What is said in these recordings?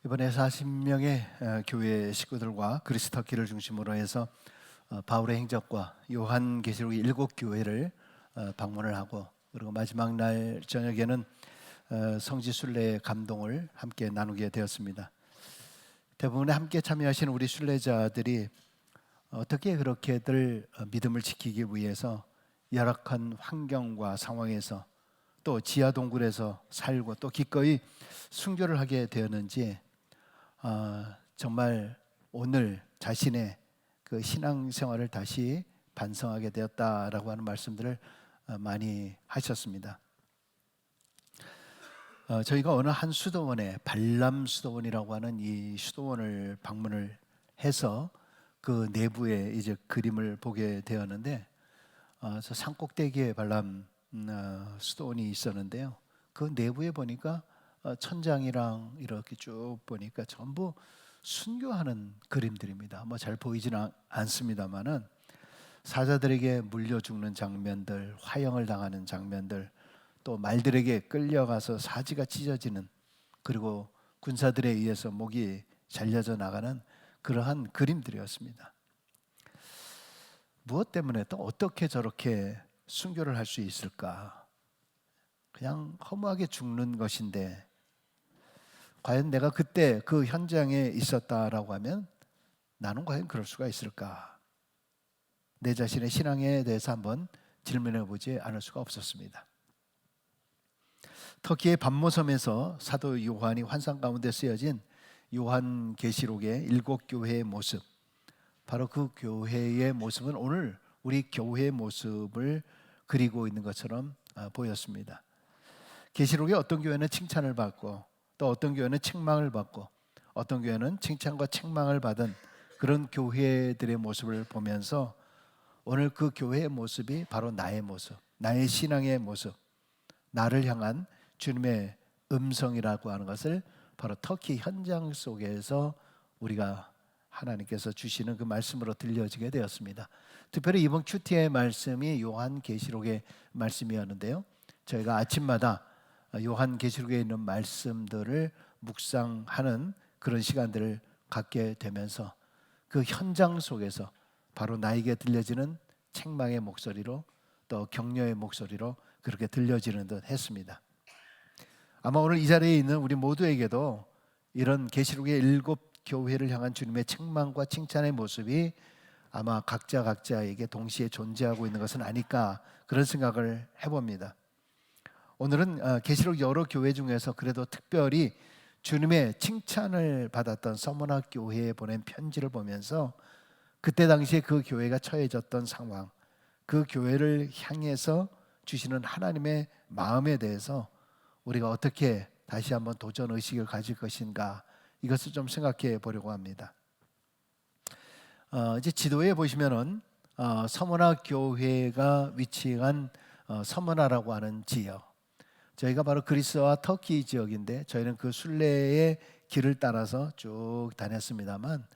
이번에 40명의 교회 식구들과 그리스 터키를 중심으로 해서 바울의 행적과 요한계시록의 7교회를 방문을 하고, 그리고 마지막 날 저녁에는 성지 순례의 감동을 함께 나누게 되었습니다. 대부분의 함께 참여하신 우리 순례자들이 어떻게 그렇게들 믿음을 지키기 위해서 열악한 환경과 상황에서 또 지하 동굴에서 살고 또 기꺼이 순교를 하게 되었는지 정말 오늘 자신의 그 신앙생활을 다시 반성하게 되었다라고 하는 말씀들을 많이 하셨습니다. 저희가 어느 한 수도원에 발람 수도원이라고 하는 이 수도원을 방문을 해서 그 내부에 이제 그림을 보게 되었는데, 저 산꼭대기에 발람 수도원이 있었는데요. 그 내부에 보니까 천장이랑 이렇게 쭉 보니까 전부 순교하는 그림들입니다. 뭐 잘 보이지는 않습니다만은 사자들에게 물려 죽는 장면들, 화형을 당하는 장면들, 또 말들에게 끌려가서 사지가 찢어지는, 그리고 군사들에 의해서 목이 잘려져 나가는 그러한 그림들이었습니다. 무엇 때문에 또 어떻게 저렇게 순교를 할 수 있을까? 그냥 허무하게 죽는 것인데 과연 내가 그때 그 현장에 있었다라고 하면 나는 과연 그럴 수가 있을까? 내 자신의 신앙에 대해서 한번 질문해 보지 않을 수가 없었습니다. 터키의 반모섬에서 사도 요한이 환상 가운데 쓰여진 요한계시록의 7교회의 모습, 바로 그 교회의 모습은 오늘 우리 교회의 모습을 그리고 있는 것처럼 보였습니다. 계시록에 어떤 교회는 칭찬을 받고 또 어떤 교회는 책망을 받고 어떤 교회는 칭찬과 책망을 받은 그런 교회들의 모습을 보면서 오늘 그 교회의 모습이 바로 나의 모습, 나의 신앙의 모습, 나를 향한 주님의 음성이라고 하는 것을 바로 터키 현장 속에서 우리가 하나님께서 주시는 그 말씀으로 들려지게 되었습니다. 특별히 이번 큐티의 말씀이 요한계시록의 말씀이었는데요, 저희가 아침마다 요한계시록에 있는 말씀들을 묵상하는 그런 시간들을 갖게 되면서 그 현장 속에서 바로 나에게 들려지는 책망의 목소리로 또 격려의 목소리로 그렇게 들려지는 듯 했습니다. 아마 오늘 이 자리에 있는 우리 모두에게도 이런 계시록의 7교회를 향한 주님의 책망과 칭찬의 모습이 아마 각자에게 동시에 존재하고 있는 것은 아닐까, 그런 생각을 해봅니다. 오늘은 계시록 여러 교회 중에서 그래도 특별히 주님의 칭찬을 받았던 서머나 교회에 보낸 편지를 보면서 그때 당시에 그 교회가 처해졌던 상황, 그 교회를 향해서 주시는 하나님의 마음에 대해서 우리가 어떻게 다시 한번 도전 의식을 가질 것인가, 이것을 좀 생각해 보려고 합니다. 이제 지도에 보시면은 서머나 교회가 위치한 서머나라고 하는 지역, 저희가 바로 그리스와 터키 지역인데 저희는 그 순례의 길을 따라서 쭉 다녔습니다만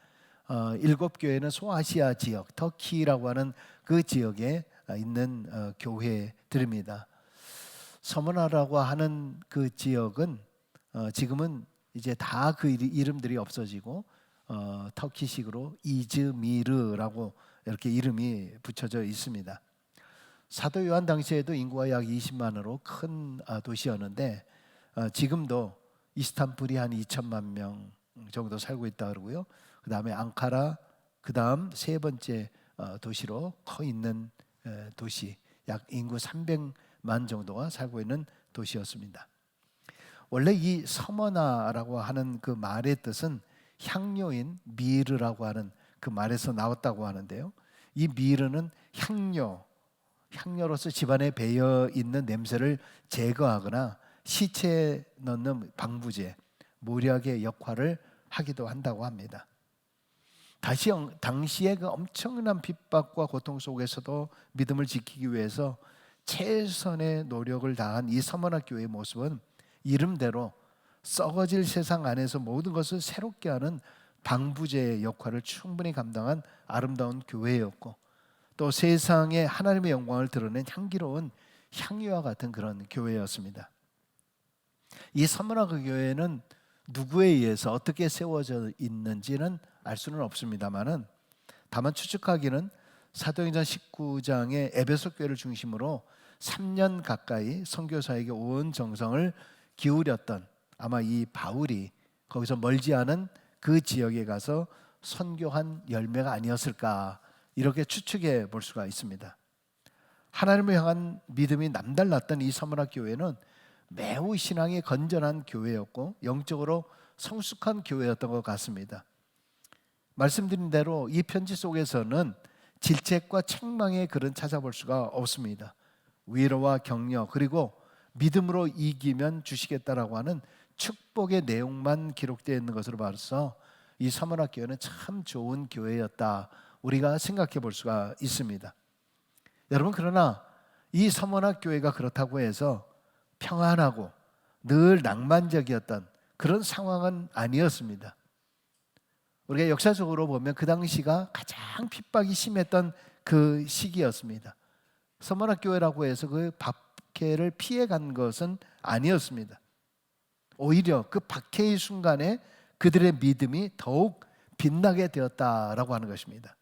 7교회는 소아시아 지역, 터키라고 하는 그 지역에 있는 교회들입니다. 서머나라고 하는 그 지역은 지금은 이제 다 그 이름들이 없어지고 터키식으로 이즈미르라고 이렇게 이름이 붙여져 있습니다. 사도 요한 당시에도 인구가 약 20만으로 큰 도시였는데 지금도 이스탄불이 한 2천만 명 정도 살고 있다 그러고요. 그 다음에 앙카라, 그 다음 세 번째 도시로 커 있는 도시, 약 인구 300만 정도가 살고 있는 도시였습니다. 원래 이 서머나라고 하는 그 말의 뜻은 향료인 미르라고 하는 그 말에서 나왔다고 하는데요, 이 미르는 향료로서 집안에 배어 있는 냄새를 제거하거나 시체에 넣는 방부제, 모략의 역할을 하기도 한다고 합니다. 당시에 그 엄청난 핍박과 고통 속에서도 믿음을 지키기 위해서 최선의 노력을 다한 이 서머나 교회의 모습은 이름대로 썩어질 세상 안에서 모든 것을 새롭게 하는 방부제의 역할을 충분히 감당한 아름다운 교회였고, 또 세상에 하나님의 영광을 드러낸 향기로운 향유와 같은 그런 교회였습니다. 이 서머나 그 교회는 누구에 의해서 어떻게 세워져 있는지는 알 수는 없습니다만은, 다만 추측하기는 사도행전 19장의 에베소 교회를 중심으로 3년 가까이 선교사에게 온 정성을 기울였던 아마 이 바울이 거기서 멀지 않은 그 지역에 가서 선교한 열매가 아니었을까, 이렇게 추측해 볼 수가 있습니다. 하나님을 향한 믿음이 남달랐던 이 서문화 교회는 매우 신앙이 건전한 교회였고 영적으로 성숙한 교회였던 것 같습니다. 말씀드린 대로 이 편지 속에서는 질책과 책망의 글은 찾아볼 수가 없습니다. 위로와 격려, 그리고 믿음으로 이기면 주시겠다라고 하는 축복의 내용만 기록되어 있는 것으로 봐서 이 서문화 교회는 참 좋은 교회였다, 우리가 생각해 볼 수가 있습니다. 여러분, 그러나 이 서문화 교회가 그렇다고 해서 평안하고 늘 낭만적이었던 그런 상황은 아니었습니다. 우리가 역사적으로 보면 그 당시가 가장 핍박이 심했던 그 시기였습니다. 서문화 교회라고 해서 그 박해를 피해간 것은 아니었습니다. 오히려 그 박해의 순간에 그들의 믿음이 더욱 빛나게 되었다라고 하는 것입니다.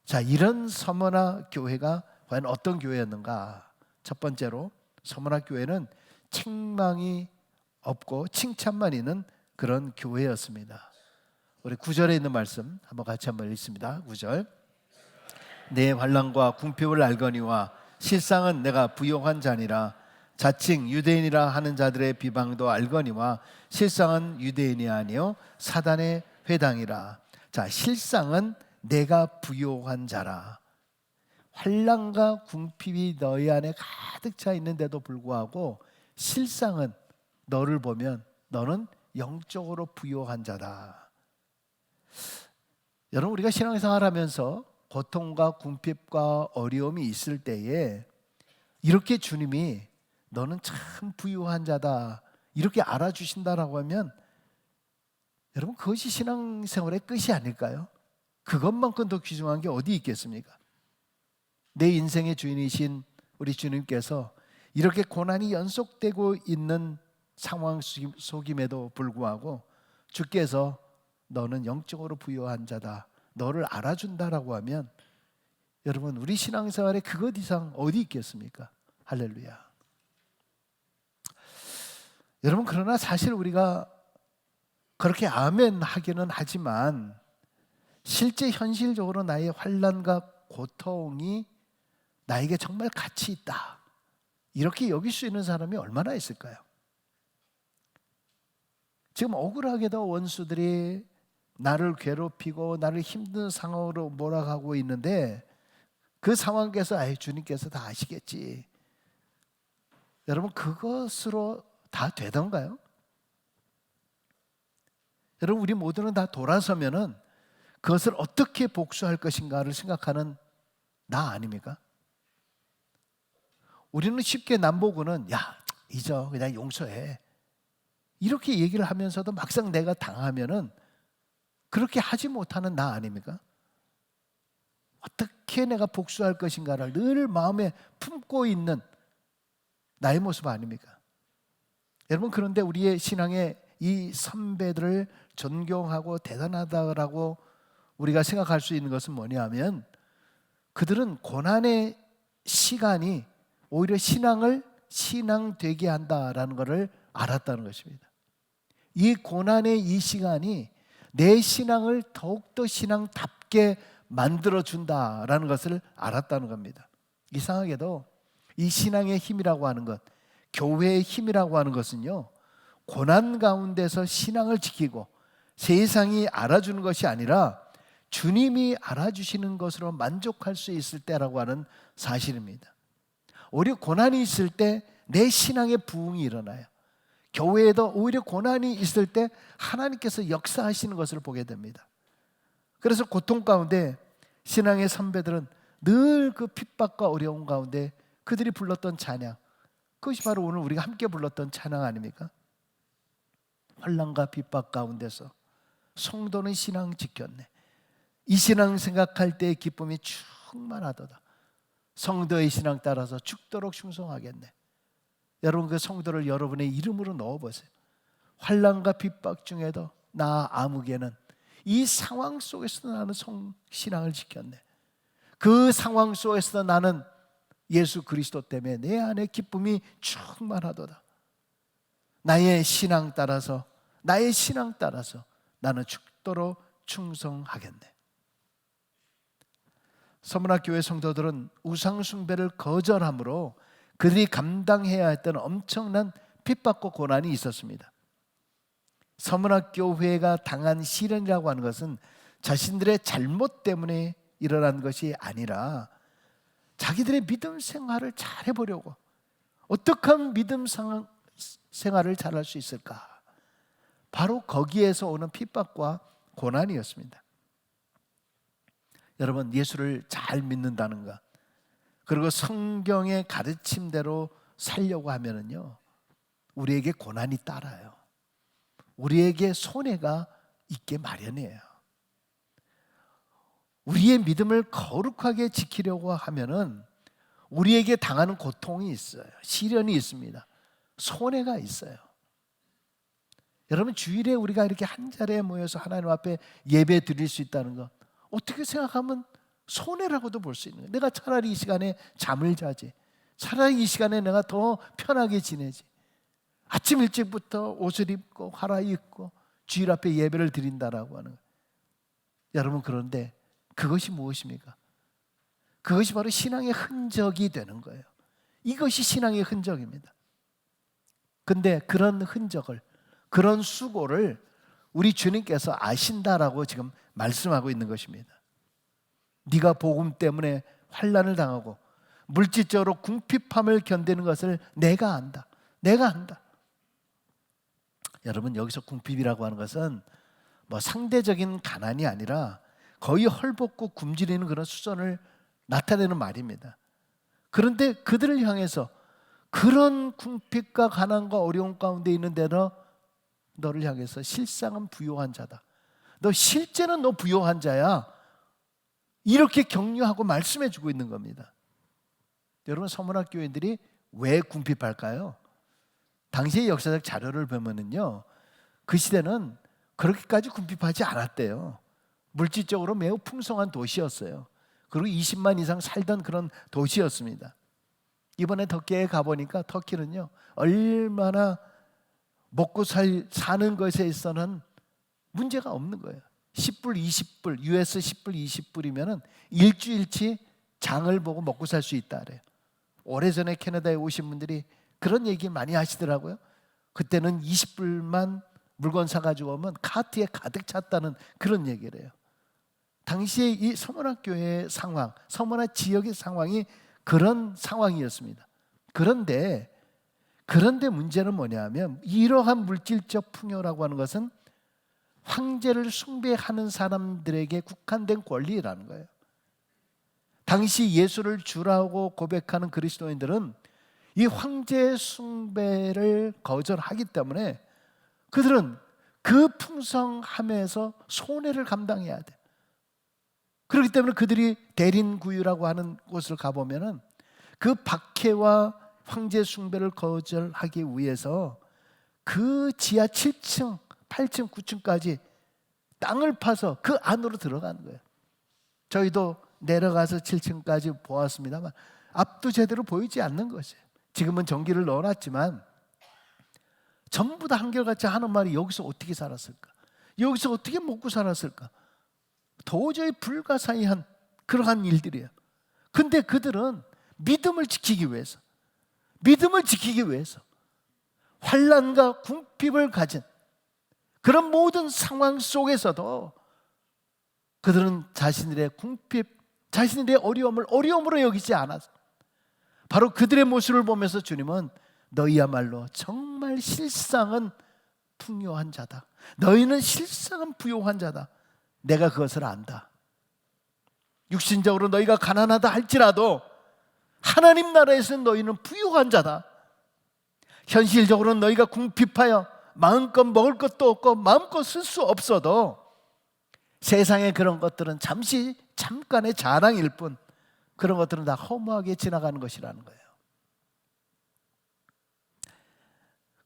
자, 이런 서문화 교회가 과연 어떤 교회였는가? 첫 번째로 서문화 교회는 책망이 없고 칭찬만 있는 그런 교회였습니다. 우리 9절에 있는 말씀 같이 한번 읽습니다. 9절. 내 환난과 궁핍을 알거니와 실상은 내가 부요한 자니라. 자칭 유대인이라 하는 자들의 비방도 알거니와 실상은 유대인이 아니요 사단의 회당이라. 자, 실상은 내가 부요한 자라. 환난과 궁핍이 너희 안에 가득 차 있는데도 불구하고 실상은 너를 보면 너는 영적으로 부요한 자다. 여러분, 우리가 신앙생활하면서 고통과 궁핍과 어려움이 있을 때에 이렇게 주님이 너는 참 부유한 자다, 이렇게 알아주신다라고 하면 여러분, 그것이 신앙생활의 끝이 아닐까요? 그것만큼 더 귀중한 게 어디 있겠습니까? 내 인생의 주인이신 우리 주님께서 이렇게 고난이 연속되고 있는 상황 속임에도 불구하고 주께서 너는 영적으로 부유한 자다, 너를 알아준다라고 하면 여러분, 우리 신앙생활에 그것 이상 어디 있겠습니까? 할렐루야. 여러분, 그러나 사실 우리가 그렇게 아멘 하기는 하지만 실제 현실적으로 나의 환난과 고통이 나에게 정말 가치 있다, 이렇게 여길 수 있는 사람이 얼마나 있을까요? 지금 억울하게도 원수들이 나를 괴롭히고 나를 힘든 상황으로 몰아가고 있는데 그 상황에서 주님께서 다 아시겠지, 여러분, 그것으로 다 되던가요? 여러분, 우리 모두는 다 돌아서면은 그것을 어떻게 복수할 것인가를 생각하는 나 아닙니까? 우리는 쉽게 남보고는 야, 잊어, 그냥 용서해, 이렇게 얘기를 하면서도 막상 내가 당하면은 그렇게 하지 못하는 나 아닙니까? 어떻게 내가 복수할 것인가를 늘 마음에 품고 있는 나의 모습 아닙니까? 여러분, 그런데 우리의 신앙의 이 선배들을 존경하고 대단하다라고 우리가 생각할 수 있는 것은 뭐냐면 그들은 고난의 시간이 오히려 신앙을 신앙되게 한다라는 것을 알았다는 것입니다. 이 고난의 이 시간이 내 신앙을 더욱더 신앙답게 만들어준다라는 것을 알았다는 겁니다. 이상하게도 이 신앙의 힘이라고 하는 것, 교회의 힘이라고 하는 것은요, 고난 가운데서 신앙을 지키고 세상이 알아주는 것이 아니라 주님이 알아주시는 것으로 만족할 수 있을 때라고 하는 사실입니다. 오히려 고난이 있을 때 내 신앙의 부흥이 일어나요. 교회에도 오히려 고난이 있을 때 하나님께서 역사하시는 것을 보게 됩니다. 그래서 고통 가운데 신앙의 선배들은 늘 그 핍박과 어려움 가운데 그들이 불렀던 찬양, 그것이 바로 오늘 우리가 함께 불렀던 찬양 아닙니까? 환난과 핍박 가운데서 성도는 신앙 지켰네. 이 신앙 생각할 때의 기쁨이 충만하도다. 성도의 신앙 따라서 죽도록 충성하겠네. 여러분, 그 성도를 여러분의 이름으로 넣어보세요. 환난과 핍박 중에도 나 아무개는 이 상황 속에서도 나는 신앙을 지켰네. 그 상황 속에서도 나는 예수 그리스도 때문에 내 안에 기쁨이 충만하도다. 나의 신앙 따라서 나는 죽도록 충성하겠네. 서문학교회 성도들은 우상 숭배를 거절함으로 그들이 감당해야 했던 엄청난 핍박과 고난이 있었습니다. 서문학교회가 당한 시련이라고 하는 것은 자신들의 잘못 때문에 일어난 것이 아니라 자기들의 믿음 생활을 잘 해보려고, 어떻게 하면 믿음 생활을 잘할 수 있을까, 바로 거기에서 오는 핍박과 고난이었습니다. 여러분, 예수를 잘 믿는다는 것, 그리고 성경의 가르침대로 살려고 하면은요, 우리에게 고난이 따라요. 우리에게 손해가 있게 마련이에요. 우리의 믿음을 거룩하게 지키려고 하면은 우리에게 당하는 고통이 있어요. 시련이 있습니다. 손해가 있어요. 여러분, 주일에 우리가 이렇게 한 자리에 모여서 하나님 앞에 예배 드릴 수 있다는 것, 어떻게 생각하면 손해라고도 볼 수 있는 거예요. 내가 차라리 이 시간에 잠을 자지, 차라리 이 시간에 내가 더 편하게 지내지, 아침 일찍부터 옷을 입고 갈아입고 주일 앞에 예배를 드린다라고 하는 거예요. 여러분, 그런데 그것이 무엇입니까? 그것이 바로 신앙의 흔적이 되는 거예요. 이것이 신앙의 흔적입니다. 근데 그런 흔적을, 그런 수고를 우리 주님께서 아신다라고 지금 말씀하고 있는 것입니다. 네가 복음 때문에 환난을 당하고 물질적으로 궁핍함을 견디는 것을 내가 안다. 내가 안다. 여러분, 여기서 궁핍이라고 하는 것은 뭐 상대적인 가난이 아니라 거의 헐벗고 굶주리는 그런 수준을 나타내는 말입니다. 그런데 그들을 향해서 그런 궁핍과 가난과 어려움 가운데 있는데도 너를 향해서 실상은 부요한 자다, 너 실제는 너 부요한 자야, 이렇게 격려하고 말씀해 주고 있는 겁니다. 여러분, 서문학 교인들이 왜 궁핍할까요? 당시의 역사적 자료를 보면은요, 그 시대는 그렇게까지 궁핍하지 않았대요. 물질적으로 매우 풍성한 도시였어요. 그리고 20만 이상 살던 그런 도시였습니다. 이번에 터키에 가보니까 터키는요, 얼마나 먹고 사는 것에 있어서는 문제가 없는 거예요. 10불, 20불, US 10불, 20불이면 일주일치 장을 보고 먹고 살 수 있다 그래요. 오래전에 캐나다에 오신 분들이 그런 얘기 많이 하시더라고요. 그때는 20불만 물건 사가지고 오면 카트에 가득 찼다는 그런 얘기를 해요. 당시에 이 서문학 교회의 상황, 서문학 지역의 상황이 그런 상황이었습니다. 그런데 문제는 뭐냐면, 이러한 물질적 풍요라고 하는 것은 황제를 숭배하는 사람들에게 국한된 권리라는 거예요. 당시 예수를 주라고 고백하는 그리스도인들은 이 황제 숭배를 거절하기 때문에 그들은 그 풍성함에서 손해를 감당해야 돼. 그렇기 때문에 그들이 대린구유라고 하는 곳을 가보면은 그 박해와 황제 숭배를 거절하기 위해서 그 지하 7층, 8층, 9층까지 땅을 파서 그 안으로 들어가는 거예요. 저희도 내려가서 7층까지 보았습니다만 앞도 제대로 보이지 않는 것이에요. 지금은 전기를 넣어놨지만 전부 다 한결같이 하는 말이, 여기서 어떻게 살았을까? 여기서 어떻게 먹고 살았을까? 도저히 불가사의한 그러한 일들이에요. 근데 그들은 믿음을 지키기 위해서 환난과 궁핍을 가진 그런 모든 상황 속에서도 그들은 자신들의 궁핍, 자신들의 어려움을 어려움으로 여기지 않았어. 바로 그들의 모습을 보면서 주님은 너희야말로 정말 실상은 풍요한 자다, 너희는 실상은 부요한 자다, 내가 그것을 안다. 육신적으로 너희가 가난하다 할지라도 하나님 나라에서는 너희는 부요한 자다. 현실적으로는 너희가 궁핍하여 마음껏 먹을 것도 없고 마음껏 쓸 수 없어도 세상의 그런 것들은 잠깐의 자랑일 뿐, 그런 것들은 다 허무하게 지나가는 것이라는 거예요.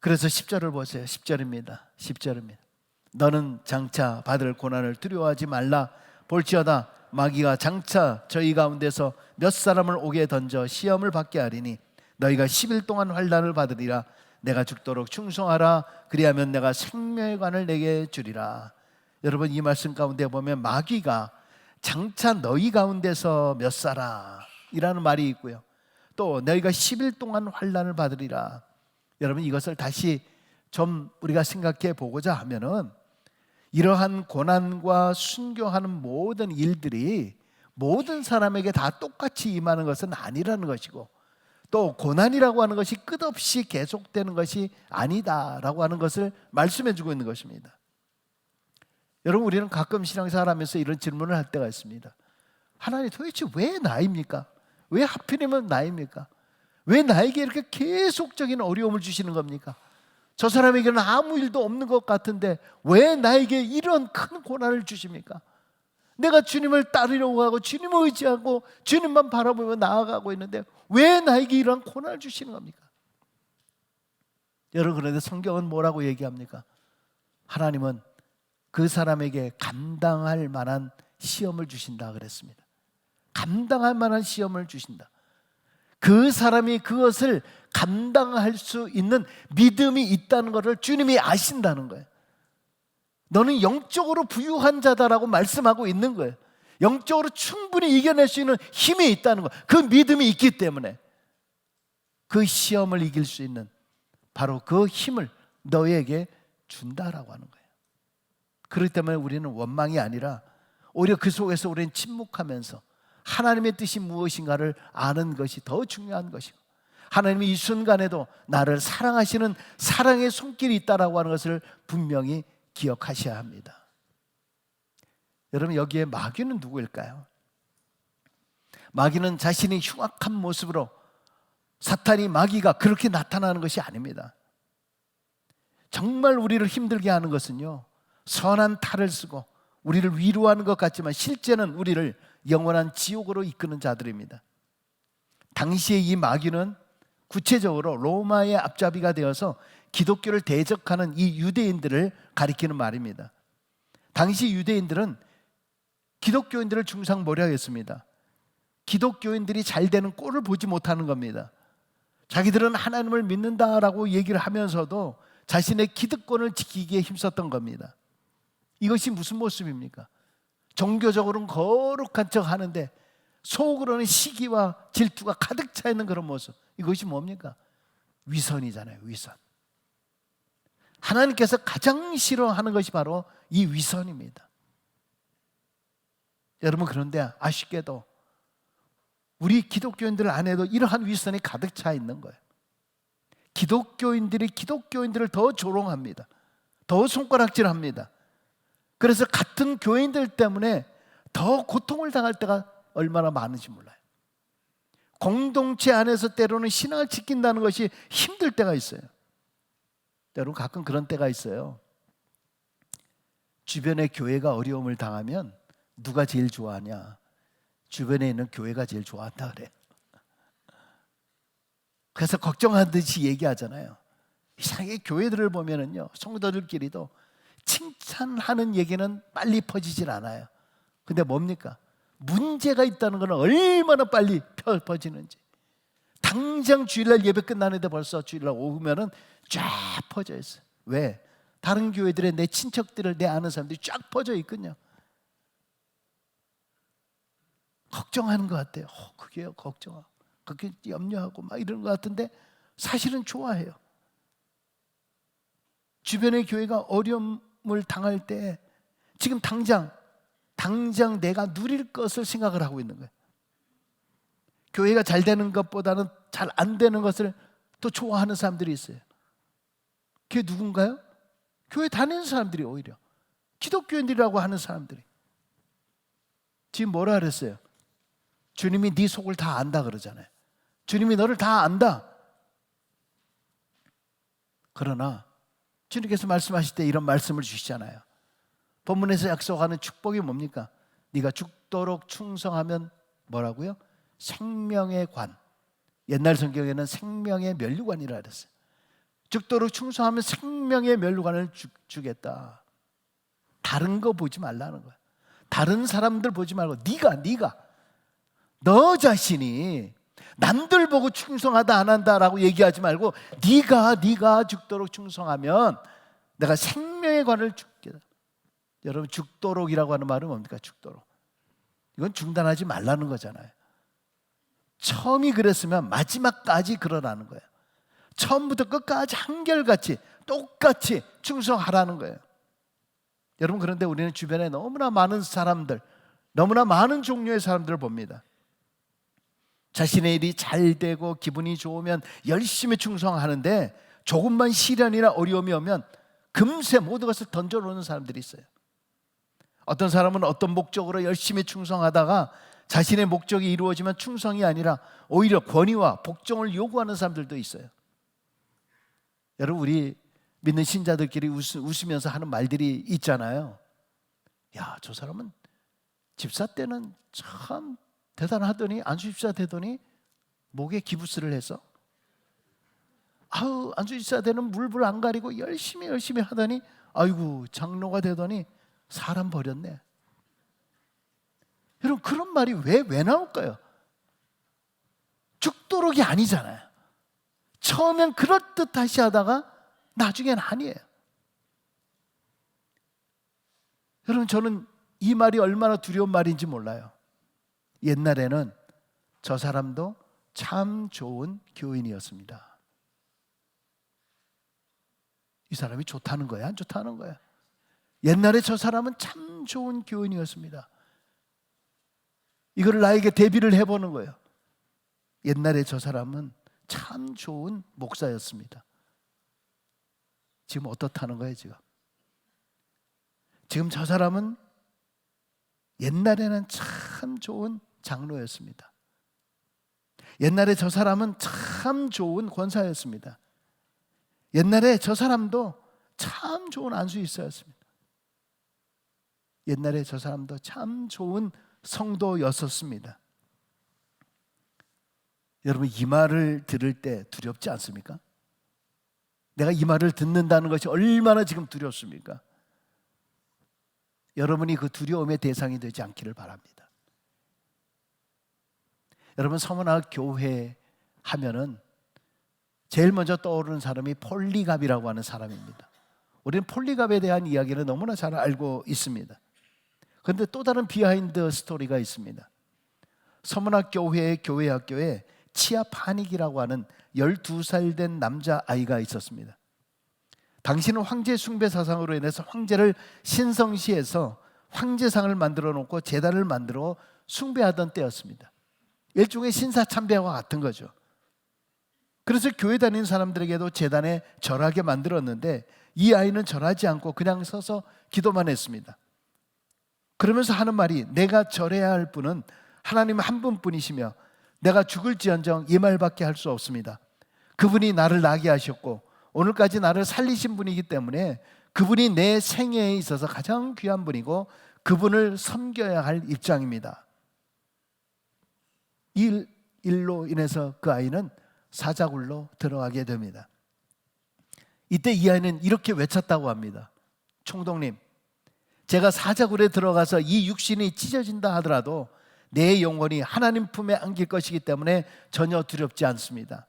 그래서 10절을 보세요. 10절입니다. 10절입니다. 너는 장차 받을 고난을 두려워하지 말라. 볼지어다 마귀가 장차 저희 가운데서 몇 사람을 옥에 던져 시험을 받게 하리니 너희가 10일 동안 환난을 받으리라. 내가 죽도록 충성하라. 그리하면 내가 생명의 관을 내게 주리라. 여러분, 이 말씀 가운데 보면 마귀가 장차 너희 가운데서 몇 사람이라는 말이 있고요, 또 너희가 10일 동안 환난을 받으리라. 여러분, 이것을 다시 좀 우리가 생각해 보고자 하면은 이러한 고난과 순교하는 모든 일들이 모든 사람에게 다 똑같이 임하는 것은 아니라는 것이고, 또 고난이라고 하는 것이 끝없이 계속되는 것이 아니다라고 하는 것을 말씀해 주고 있는 것입니다. 여러분, 우리는 가끔 신앙생활하면서 이런 질문을 할 때가 있습니다. 하나님, 도대체 왜 나입니까? 왜 하필이면 나입니까? 왜 나에게 이렇게 계속적인 어려움을 주시는 겁니까? 저 사람에게는 아무 일도 없는 것 같은데 왜 나에게 이런 큰 고난을 주십니까? 내가 주님을 따르려고 하고 주님을 의지하고 주님만 바라보며 나아가고 있는데 왜 나에게 이런 고난을 주시는 겁니까? 여러분, 그런데 성경은 뭐라고 얘기합니까? 하나님은 그 사람에게 감당할 만한 시험을 주신다 그랬습니다. 감당할 만한 시험을 주신다. 그 사람이 그것을 감당할 수 있는 믿음이 있다는 것을 주님이 아신다는 거예요. 너는 영적으로 부유한 자다라고 말씀하고 있는 거예요. 영적으로 충분히 이겨낼 수 있는 힘이 있다는 거예요. 그 믿음이 있기 때문에 그 시험을 이길 수 있는 바로 그 힘을 너에게 준다라고 하는 거예요. 그렇기 때문에 우리는 원망이 아니라 오히려 그 속에서 우리는 침묵하면서 하나님의 뜻이 무엇인가를 아는 것이 더 중요한 것이고, 하나님이 이 순간에도 나를 사랑하시는 사랑의 손길이 있다라고 하는 것을 분명히 기억하셔야 합니다. 여러분, 여기에 마귀는 누구일까요? 마귀는 자신이 흉악한 모습으로, 사탄이 마귀가 그렇게 나타나는 것이 아닙니다. 정말 우리를 힘들게 하는 것은요, 선한 탈을 쓰고 우리를 위로하는 것 같지만 실제는 우리를 영원한 지옥으로 이끄는 자들입니다. 당시에 이 마귀는 구체적으로 로마의 앞잡이가 되어서 기독교를 대적하는 이 유대인들을 가리키는 말입니다. 당시 유대인들은 기독교인들을 중상모략했습니다. 기독교인들이 잘 되는 꼴을 보지 못하는 겁니다. 자기들은 하나님을 믿는다라고 얘기를 하면서도 자신의 기득권을 지키기에 힘썼던 겁니다. 이것이 무슨 모습입니까? 종교적으로는 거룩한 척 하는데 속으로는 시기와 질투가 가득 차 있는 그런 모습. 이것이 뭡니까? 위선이잖아요. 위선. 하나님께서 가장 싫어하는 것이 바로 이 위선입니다. 여러분, 그런데 아쉽게도 우리 기독교인들 안에도 이러한 위선이 가득 차 있는 거예요. 기독교인들이 기독교인들을 더 조롱합니다. 더 손가락질합니다. 그래서 같은 교인들 때문에 더 고통을 당할 때가 얼마나 많은지 몰라요. 공동체 안에서 때로는 신앙을 지킨다는 것이 힘들 때가 있어요. 여러분, 가끔 그런 때가 있어요. 주변의 교회가 어려움을 당하면 누가 제일 좋아하냐? 주변에 있는 교회가 제일 좋아한다 그래요. 그래서 걱정하듯이 얘기하잖아요. 이상하게 교회들을 보면은요, 성도들끼리도 칭찬하는 얘기는 빨리 퍼지질 않아요. 근데 뭡니까? 문제가 있다는 것은 얼마나 빨리 퍼지는지. 당장 주일날 예배 끝나는데 벌써 주일날 오후면은 쫙 퍼져 있어요. 왜? 다른 교회들의 내 친척들을, 내 아는 사람들이 쫙 퍼져 있거든요. 걱정하는 것 같아요. 그게요, 걱정하고 그렇게 염려하고 막 이러는 것 같은데 사실은 좋아해요. 주변의 교회가 어려움을 당할 때 지금 당장 내가 누릴 것을 생각을 하고 있는 거예요. 교회가 잘 되는 것보다는 잘 안 되는 것을 더 좋아하는 사람들이 있어요. 그게 누군가요? 교회 다니는 사람들이, 오히려 기독교인들이라고 하는 사람들이. 지금 뭐라 그랬어요? 주님이 네 속을 다 안다 그러잖아요. 주님이 너를 다 안다. 그러나 주님께서 말씀하실 때 이런 말씀을 주시잖아요. 본문에서 약속하는 축복이 뭡니까? 네가 죽도록 충성하면 뭐라고요? 생명의 관. 옛날 성경에는 생명의 면류관이라 그랬어요. 죽도록 충성하면 생명의 면류관을 주겠다. 다른 거 보지 말라는 거야. 다른 사람들 보지 말고 네가 너 자신이 남들 보고 충성하다 안 한다라고 얘기하지 말고 네가 죽도록 충성하면 내가 생명의 관을 주겠다. 여러분, 죽도록이라고 하는 말은 뭡니까? 죽도록. 이건 중단하지 말라는 거잖아요. 처음이 그랬으면 마지막까지 그러라는 거예요. 처음부터 끝까지 한결같이 똑같이 충성하라는 거예요. 여러분, 그런데 우리는 주변에 너무나 많은 사람들, 너무나 많은 종류의 사람들을 봅니다. 자신의 일이 잘 되고 기분이 좋으면 열심히 충성하는데 조금만 시련이나 어려움이 오면 금세 모든 것을 던져놓는 사람들이 있어요. 어떤 사람은 어떤 목적으로 열심히 충성하다가 자신의 목적이 이루어지면 충성이 아니라 오히려 권위와 복종을 요구하는 사람들도 있어요. 여러분, 우리 믿는 신자들끼리 웃으면서 하는 말들이 있잖아요. 야, 저 사람은 집사 때는 참 대단하더니 안수 집사 되더니 목에 기부스를 해서 안수 집사 되는 물불 안 가리고 열심히 하더니 아이고 장로가 되더니 사람 버렸네. 여러분, 그런 말이 왜 나올까요? 죽도록이 아니잖아요. 처음엔 그럴듯하시 하다가 나중엔 아니에요. 여러분, 저는 이 말이 얼마나 두려운 말인지 몰라요. 옛날에는 저 사람도 참 좋은 교인이었습니다. 이 사람이 좋다는 거야, 안 좋다는 거야? 옛날에 저 사람은 참 좋은 교인이었습니다. 이걸 나에게 대비를 해보는 거예요. 옛날에 저 사람은 참 좋은 목사였습니다. 지금 어떻다는 거예요, 지금? 지금 저 사람은 옛날에는 참 좋은 장로였습니다. 옛날에 저 사람은 참 좋은 권사였습니다. 옛날에 저 사람도 참 좋은 안수일사였습니다. 옛날에 저 사람도 참 좋은 성도였었습니다. 여러분, 이 말을 들을 때 두렵지 않습니까? 내가 이 말을 듣는다는 것이 얼마나 지금 두렵습니까? 여러분이 그 두려움의 대상이 되지 않기를 바랍니다. 여러분, 서문화 교회 하면은 제일 먼저 떠오르는 사람이 폴리갑이라고 하는 사람입니다. 우리는 폴리갑에 대한 이야기를 너무나 잘 알고 있습니다. 그런데 또 다른 비하인드 스토리가 있습니다. 서문화 교회의 교회학교에 치아파닉이라고 하는 12살 된 남자아이가 있었습니다. 당시는 황제 숭배 사상으로 인해서 황제를 신성시해서 황제상을 만들어 놓고 제단을 만들어 숭배하던 때였습니다. 일종의 신사참배와 같은 거죠. 그래서 교회 다니는 사람들에게도 제단에 절하게 만들었는데 이 아이는 절하지 않고 그냥 서서 기도만 했습니다. 그러면서 하는 말이, 내가 절해야 할 분은 하나님 한 분뿐이시며 내가 죽을지언정 이 말밖에 할 수 없습니다. 그분이 나를 나게 하셨고 오늘까지 나를 살리신 분이기 때문에 그분이 내 생애에 있어서 가장 귀한 분이고 그분을 섬겨야 할 입장입니다. 이 일로 인해서 그 아이는 사자굴로 들어가게 됩니다. 이때 이 아이는 이렇게 외쳤다고 합니다. 총독님, 제가 사자굴에 들어가서 이 육신이 찢어진다 하더라도 내 영혼이 하나님 품에 안길 것이기 때문에 전혀 두렵지 않습니다.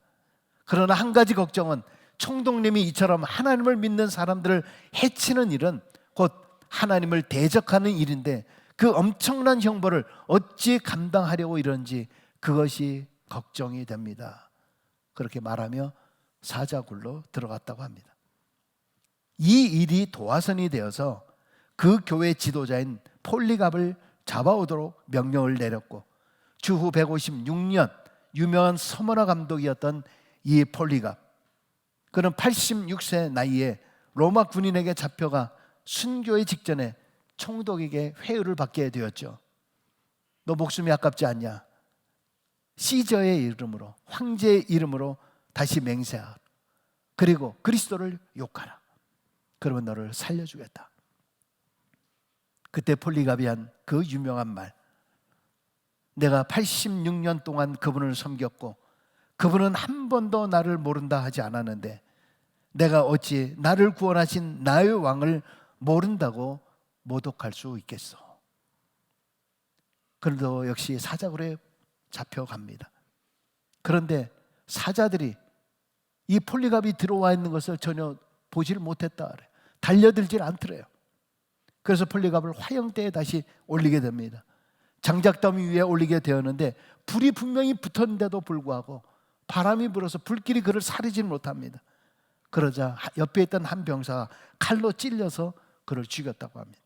그러나 한 가지 걱정은 총독님이 이처럼 하나님을 믿는 사람들을 해치는 일은 곧 하나님을 대적하는 일인데 그 엄청난 형벌을 어찌 감당하려고 이런지 그것이 걱정이 됩니다. 그렇게 말하며 사자굴로 들어갔다고 합니다. 이 일이 도화선이 되어서 그 교회 지도자인 폴리갑을 잡아오도록 명령을 내렸고 주후 156년 유명한 서머나 감독이었던 이 폴리갑, 그는 86세 나이에 로마 군인에게 잡혀가 순교의 직전에 총독에게 회유를 받게 되었죠. 너 목숨이 아깝지 않냐? 시저의 이름으로, 황제의 이름으로 다시 맹세하라. 그리고 그리스도를 욕하라. 그러면 너를 살려주겠다. 그때 폴리갑이 한 그 유명한 말, 내가 86년 동안 그분을 섬겼고 그분은 한 번도 나를 모른다 하지 않았는데 내가 어찌 나를 구원하신 나의 왕을 모른다고 모독할 수 있겠소. 그래도 역시 사자굴에 잡혀갑니다. 그런데 사자들이 이 폴리갑이 들어와 있는 것을 전혀 보지를 못했다 그래요. 달려들질 않더래요. 그래서 폴리갑을 화형대에 다시 올리게 됩니다. 장작더미 위에 올리게 되었는데 불이 분명히 붙었는데도 불구하고 바람이 불어서 불길이 그를 사리지 못합니다. 그러자 옆에 있던 한 병사가 칼로 찔려서 그를 죽였다고 합니다.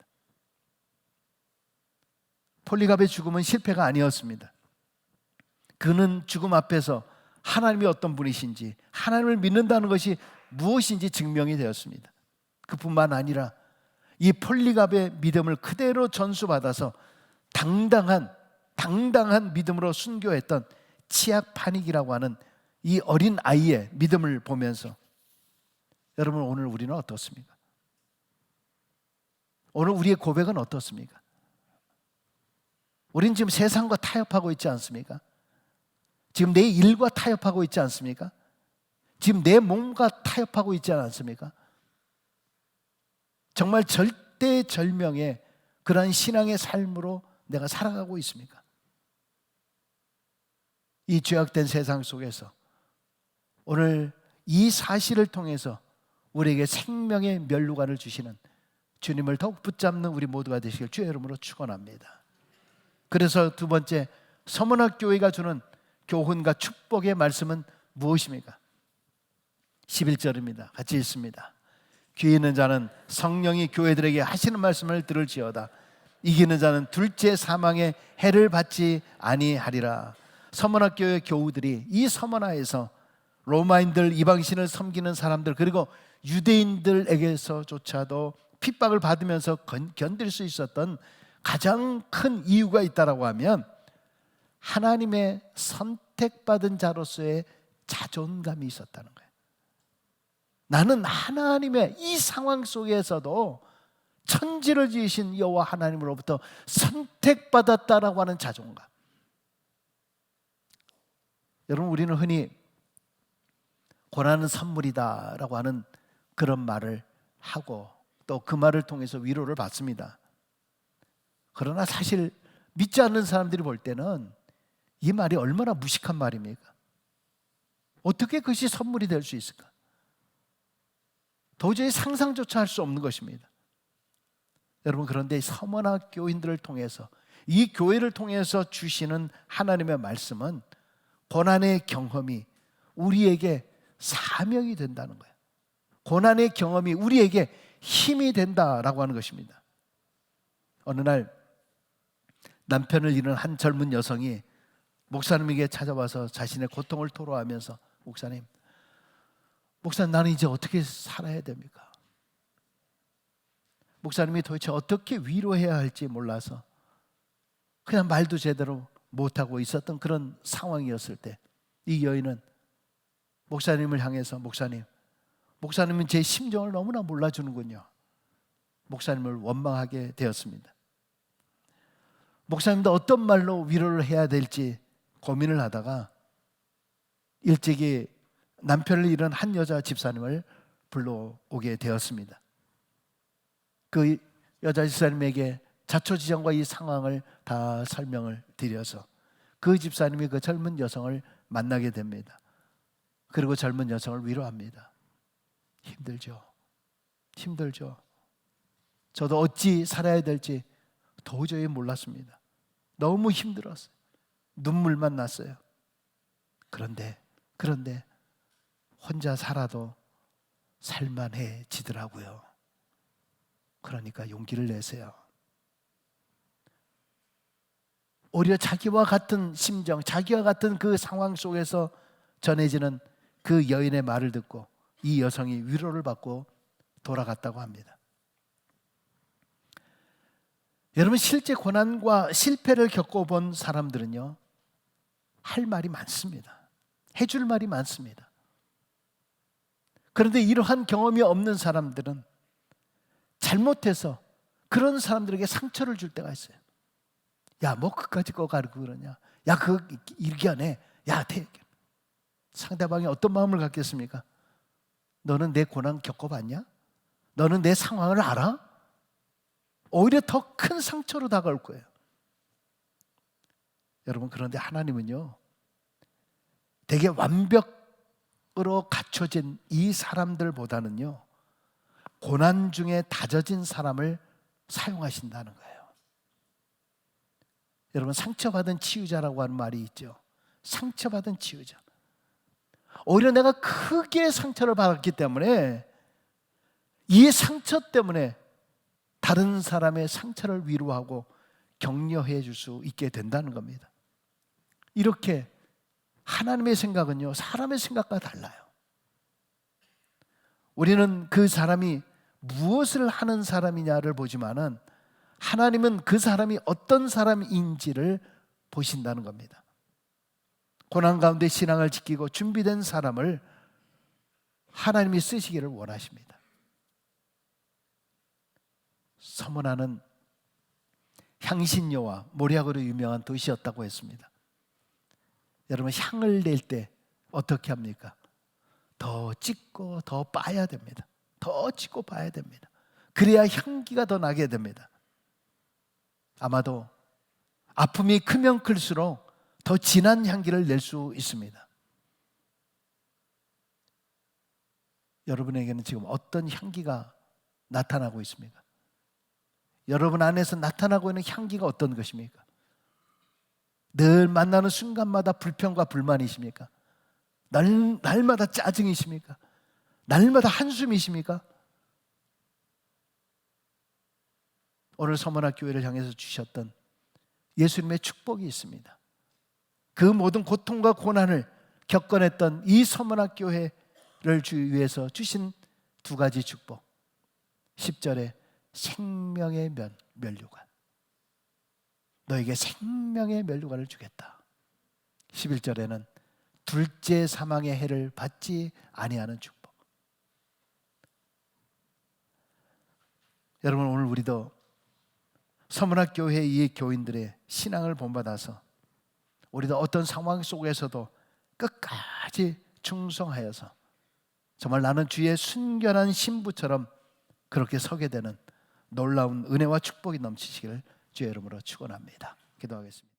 폴리갑의 죽음은 실패가 아니었습니다. 그는 죽음 앞에서 하나님이 어떤 분이신지, 하나님을 믿는다는 것이 무엇인지 증명이 되었습니다. 그뿐만 아니라 이 폴리갑의 믿음을 그대로 전수받아서 당당한 믿음으로 순교했던 치악 파닉이라고 하는 이 어린 아이의 믿음을 보면서 여러분, 오늘 우리는 어떻습니까? 오늘 우리의 고백은 어떻습니까? 우리는 지금 세상과 타협하고 있지 않습니까? 지금 내 일과 타협하고 있지 않습니까? 지금 내 몸과 타협하고 있지 않습니까? 정말 절대절명의 그러한 신앙의 삶으로 내가 살아가고 있습니까? 이 죄악된 세상 속에서 오늘 이 사실을 통해서 우리에게 생명의 면류관을 주시는 주님을 더욱 붙잡는 우리 모두가 되시길 주의 이름으로 축원합니다. 그래서 두 번째, 서문학 교회가 주는 교훈과 축복의 말씀은 무엇입니까? 11절입니다. 같이 읽습니다. 귀 있는 자는 성령이 교회들에게 하시는 말씀을 들을지어다. 이기는 자는 둘째 사망의 해를 받지 아니하리라. 서문학 교회 교우들이 이 서문화에서 로마인들, 이방신을 섬기는 사람들, 그리고 유대인들에게서조차도 핍박을 받으면서 견딜 수 있었던 가장 큰 이유가 있다라고 하면 하나님의 선택받은 자로서의 자존감이 있었다는 거예요. 나는 하나님의 이 상황 속에서도 천지를 지으신 여호와 하나님으로부터 선택받았다라고 하는 자존감. 여러분, 우리는 흔히 고난은 선물이다라고 하는 그런 말을 하고 또 그 말을 통해서 위로를 받습니다. 그러나 사실 믿지 않는 사람들이 볼 때는 이 말이 얼마나 무식한 말입니까? 어떻게 그것이 선물이 될 수 있을까? 도저히 상상조차 할 수 없는 것입니다. 여러분, 그런데 서문학 교인들을 통해서, 이 교회를 통해서 주시는 하나님의 말씀은 고난의 경험이 우리에게 사명이 된다는 거예요. 고난의 경험이 우리에게 힘이 된다라고 하는 것입니다. 어느 날 남편을 잃은 한 젊은 여성이 목사님에게 찾아와서 자신의 고통을 토로하면서 목사님, 나는 이제 어떻게 살아야 됩니까? 목사님이 도대체 어떻게 위로해야 할지 몰라서 그냥 말도 제대로 못하고 있었던 그런 상황이었을 때 이 여인은 목사님을 향해서 목사님은 제 심정을 너무나 몰라주는군요. 목사님을 원망하게 되었습니다. 목사님도 어떤 말로 위로를 해야 될지 고민을 하다가 일찍이 남편을 잃은 한 여자 집사님을 불러오게 되었습니다. 그 여자 집사님에게 자초지종과 이 상황을 다 설명을 드려서 그 집사님이 그 젊은 여성을 만나게 됩니다. 그리고 젊은 여성을 위로합니다. 힘들죠. 저도 어찌 살아야 될지 도저히 몰랐습니다. 너무 힘들었어요. 눈물만 났어요. 그런데 혼자 살아도 살만해지더라고요. 그러니까 용기를 내세요. 오히려 자기와 같은 심정, 자기와 같은 그 상황 속에서 전해지는 그 여인의 말을 듣고 이 여성이 위로를 받고 돌아갔다고 합니다. 여러분, 실제 고난과 실패를 겪어본 사람들은요, 할 말이 많습니다. 해줄 말이 많습니다. 그런데 이러한 경험이 없는 사람들은 잘못해서 그런 사람들에게 상처를 줄 때가 있어요. 야, 뭐 그까짓 거 가르고 그러냐? 야, 그거 이렇게 안 해. 야, 상대방이 어떤 마음을 갖겠습니까? 너는 내 고난 겪어봤냐? 너는 내 상황을 알아? 오히려 더 큰 상처로 다가올 거예요. 여러분, 그런데 하나님은요, 되게 완벽으로 갖춰진 이 사람들보다는요, 고난 중에 다져진 사람을 사용하신다는 거예요. 여러분, 상처받은 치유자라고 하는 말이 있죠. 상처받은 치유자. 오히려 내가 크게 상처를 받았기 때문에 이 상처 때문에 다른 사람의 상처를 위로하고 격려해 줄 수 있게 된다는 겁니다. 이렇게 하나님의 생각은요, 사람의 생각과 달라요. 우리는 그 사람이 무엇을 하는 사람이냐를 보지만은 하나님은 그 사람이 어떤 사람인지를 보신다는 겁니다. 고난 가운데 신앙을 지키고 준비된 사람을 하나님이 쓰시기를 원하십니다. 서문화는 향신료와 모략으로 유명한 도시였다고 했습니다. 여러분, 향을 낼 때 어떻게 합니까? 더 찢고 더 빠야 됩니다. 더 찢고 빠야 됩니다. 그래야 향기가 더 나게 됩니다. 아마도 아픔이 크면 클수록 더 진한 향기를 낼 수 있습니다. 여러분에게는 지금 어떤 향기가 나타나고 있습니까? 여러분 안에서 나타나고 있는 향기가 어떤 것입니까? 늘 만나는 순간마다 불평과 불만이십니까? 날마다 짜증이십니까? 날마다 한숨이십니까? 오늘 서문학 교회를 향해서 주셨던 예수님의 축복이 있습니다. 그 모든 고통과 고난을 겪어냈던 이 서문학 교회를 위해서 주신 두 가지 축복. 10절에 생명의 면류관, 너에게 생명의 면류관을 주겠다. 11절에는 둘째 사망의 해를 받지 아니하는 축복. 여러분, 오늘 우리도 서문학 교회 이 교인들의 신앙을 본받아서 우리도 어떤 상황 속에서도 끝까지 충성하여서 정말 나는 주의 순결한 신부처럼 그렇게 서게 되는 놀라운 은혜와 축복이 넘치시기를 주의 이름으로 축원합니다. 기도하겠습니다.